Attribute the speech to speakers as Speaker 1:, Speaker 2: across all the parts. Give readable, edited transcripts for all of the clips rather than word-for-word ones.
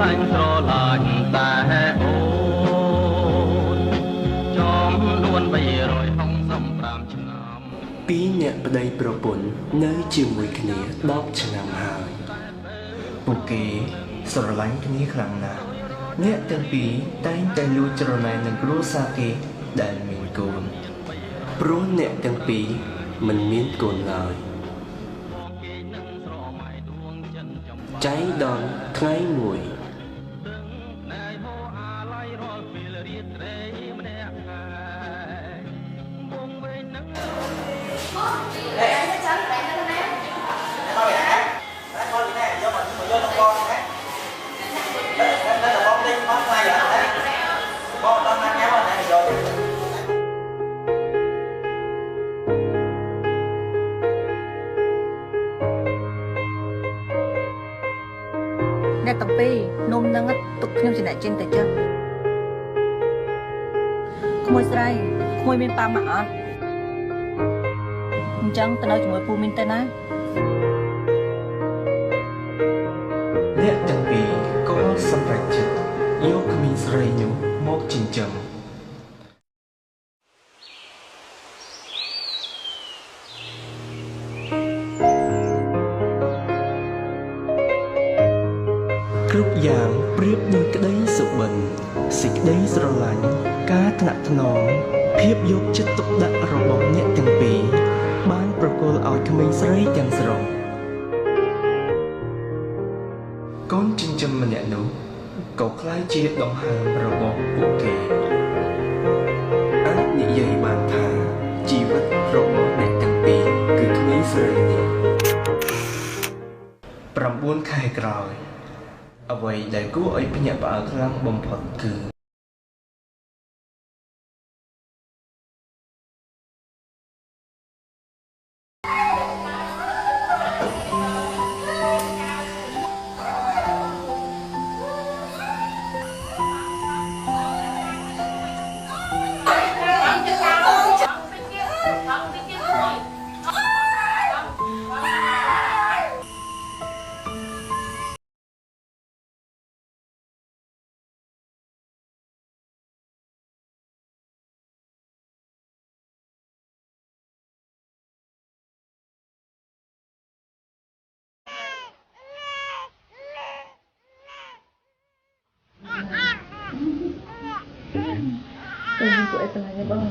Speaker 1: ឡាញ់ស្រឡាញ់តែអូនចំនួន365ឆ្នាំ
Speaker 2: ពីរអ្នកប្តីប្រពន្ធនៅជាមួយគ្នា10ឆ្នាំហើយពួកគេស្រឡាញ់គ្នាខ្លាំងណាស់អ្នកទាំងពីរតែងតែលួចច្រណែននឹងគ្រួសារគេដែលមានកូនព្រោះអ្នកទាំងពីរមិនមានកូនឡើយចៃដន្យថ្ងៃមួយ
Speaker 3: អ្នកទាំងពីរនំនឹងទុកខ្ញុំជាអ្នកចេញទៅចឹងក្មួយស្រីក្មួយមានប៉ាម៉ាក់អត់អញ្ចឹងទៅនៅជាមួយពូមីនទៅណា
Speaker 2: អ្នកទាំងពីរក៏សម្រេចចិត្តយកក្មេងស្រីនោះមកចិញ្ចឹមគ្រប់យ៉ាងប្រៀបនឹងក្តីសុបិនសេចក្តីស្រឡាញ់ការថ្នាក់ថ្នមភាពយកចិត្តទុកដាក់របស់អ្នកទាំងពីរបានប្រគល់ឲ្យក្មេងស្រីទាំងស្រុងកូនចិញ្ចឹមម្នាក់នោះក៏ក្លាយជាដង្ហើមរបស់ពួកគេអាចនិយាយបានថាជីវិតរបស់អ្នកទាំងពីរគឺក្មេងស្រីនេះ9 ខែក្រោយអ្វីដែលគួរឲ្យភ្ញាក់ផ្អើលខ្លាំងបំផុតគឺ
Speaker 3: ទៅជួយស្លាញ់បង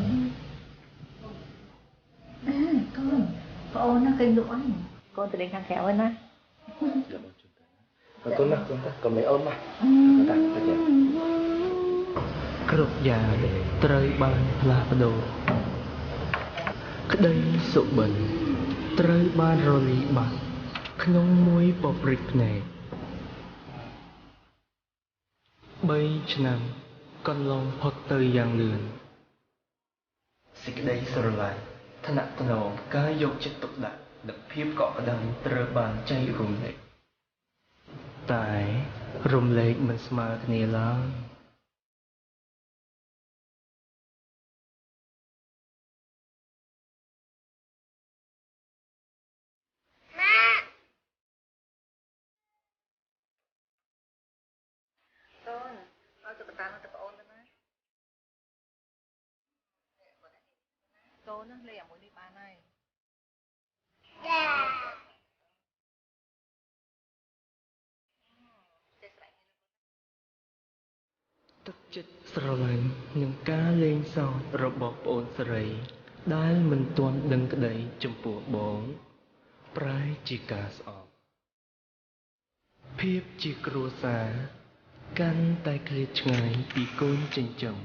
Speaker 3: កូនប្អូនណាគេលក់អញកូនទៅលេងខាងក្រៅហើយណា
Speaker 2: កូនណាកូនតាកុំឲ្យអូនមកតាទៅចាគ្រប់យ៉ាងត្រូវបានផ្លាស់ប្ដូរក្តីសុបិនត្រូវបានរលាយបាត់ក្នុងមួយពព្រិចភ្នែក3 ឆ្នាំកន្លងផុតទៅយ៉ាងលឿនសេចក្តីស្រឡាញ់ថ្នាក់ថ្នមការយកចិត្តទុកដាក់និងភាពកក់ក្ដៅត្រូវបានចែករំលែកតែរំលែកមិនស្មើគ្នាឡើយ
Speaker 3: កូនឲ្យตุ๊កតានឹងទៅប្អូនទៅណាកូននឹងលេងជាមួយនេះបានហើយ
Speaker 2: ទឹកចិត្តស្រឡាញ់និងការលេងសើចរបស់ប្អូនស្រីដែលមិនទាន់ដឹងក្តីចំពោះបងប្រែជាការស្អប់ភាពជាគ្រួសារកាន់តែឃ្លាតឆ្ងាយពីកូនចិញ្ចឹម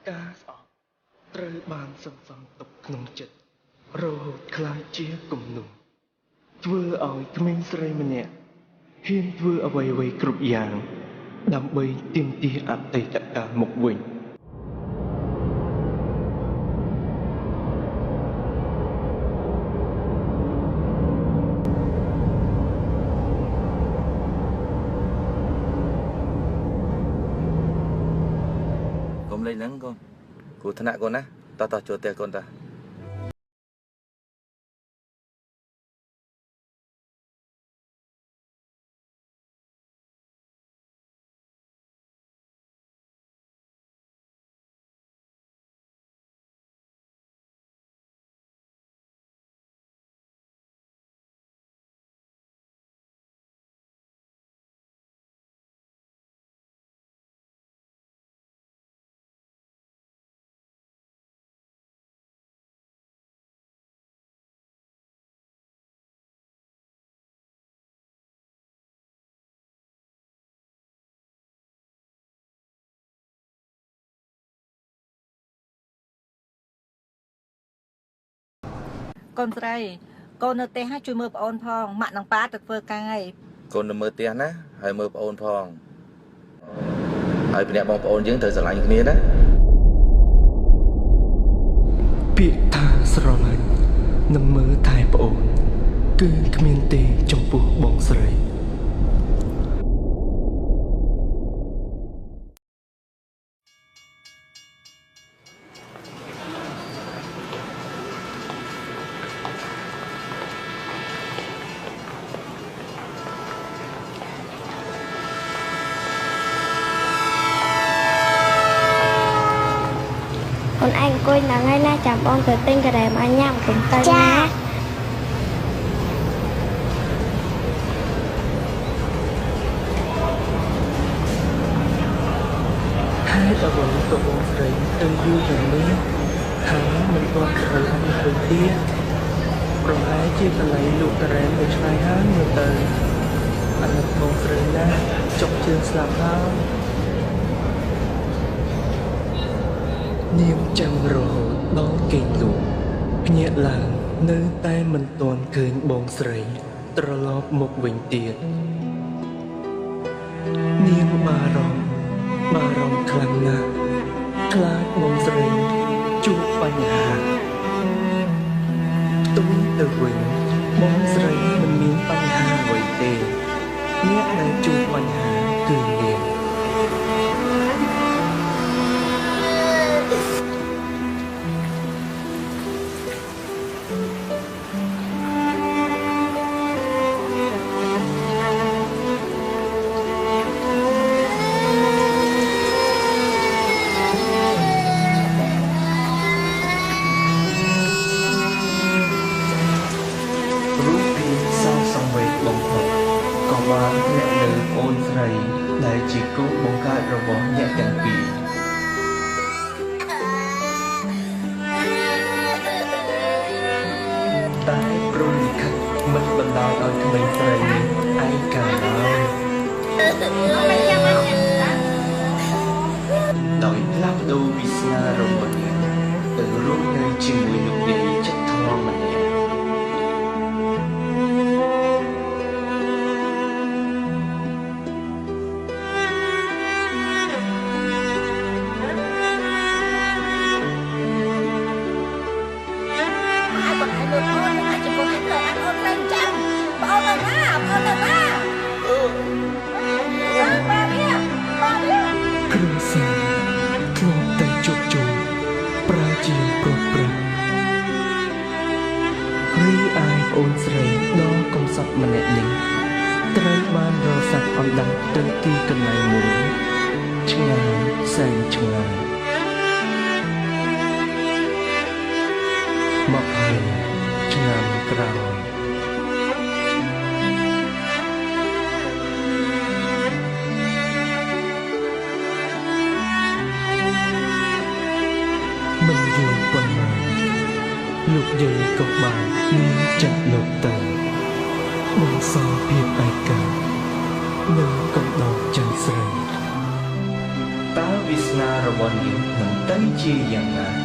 Speaker 2: ការស្អប់ត្រូវបានសន្សំទុកក្នុងចិត្តរហូតក្លាយជាគំនុំធ្វើឲ្យក្មេងស្រីម្នាក់ហ៊ានធ្វើអ្វីៗគ្រប់យ៉ាងដើម្បីទាមទារអតីតកាលមកវិញ
Speaker 4: Con lên nắng con គូថ្នាក់កូនណាតោះចូលផ្ទះកូនតា
Speaker 3: កូនស្រីកូននៅផ្ទះហើយជួយមើលប្អូនផងម៉ាក់និងប៉ាទៅធ្វើការហើយក
Speaker 4: ូននៅមើលផ្ទះណាហើយមើលប្អូនផងហើយពីអ្នកបងប្អូនយើងត្រូវស្រឡាញ់គ្នាណា
Speaker 2: ពាក្យថាស្រឡាញ់និងមើលថែប្អូនគឺគ្មានទេចំពោះបងស្រី
Speaker 5: con anh coi là ngay na chạm con từ tinh cái đèm anh nhắm cùng tay nha
Speaker 2: ហើយតើបងទៅបងស្រីទៅយូរយ៉ាងនេះហើយមិនទាន់ត្រូវអនុទៅទៀតប្រហែលជាកន្លែងលោកតារ៉ែននៅឆ្ងាយហើយមើលទៅអាណិតបងស្រីណាចុកជើងស្លាប់ហើយនាងចាំរហូតដល់គេងលក់ភ្ញាក់ឡើងនៅតែមិនទាន់ឃើញបងស្រីត្រឡប់មកវិញទៀតនាងបារម្ភខ្លាំងណាស់ខ្លាចបងស្រីជួបបញ្ហាទុំទៅវិញបងស្រីមិនមានបញ្ហាអ្វីទេអ្នកដែលជួបបញ្ហាគឺនាង រូបភាពសោកសង្វេគបំផុតក៏បានលាក់លើអូនស្រីដែលជាគូបង្កើតរបស់អ្នកទាំងពីរតែព្រមលិខិតមិនបណ្ដោយឲ្យក្មេងស្រីនេះឯកាឡើយដោយផ្លាស់ប្ដូរវាសនារបស់នាងទៅរស់នៅជាមួយលោកយាយចិត្តធម៌ម្នាក់ គ្រឿងសាធ្លាប់តែជោគជ័យប្រើជាប្រុសប្រាំរីឯអូនស្រីដ៏កំសត់ម្នាក់នេះត្រូវបានរកសាច់អណ្ដាតទៅទីកន្លែងមួយឆ្ងាយសែនឆ្ងាយមកហើយឆ្នាំក្រោយ មិនយូរប៉ុន្មានលោកយាយក៏បានមានចាក់លោកទៅបង្សល់ភាពឯកានិងកំដរใจស្រីតើវាសនារបស់នាងនឹងទៅជាយ៉ាងណា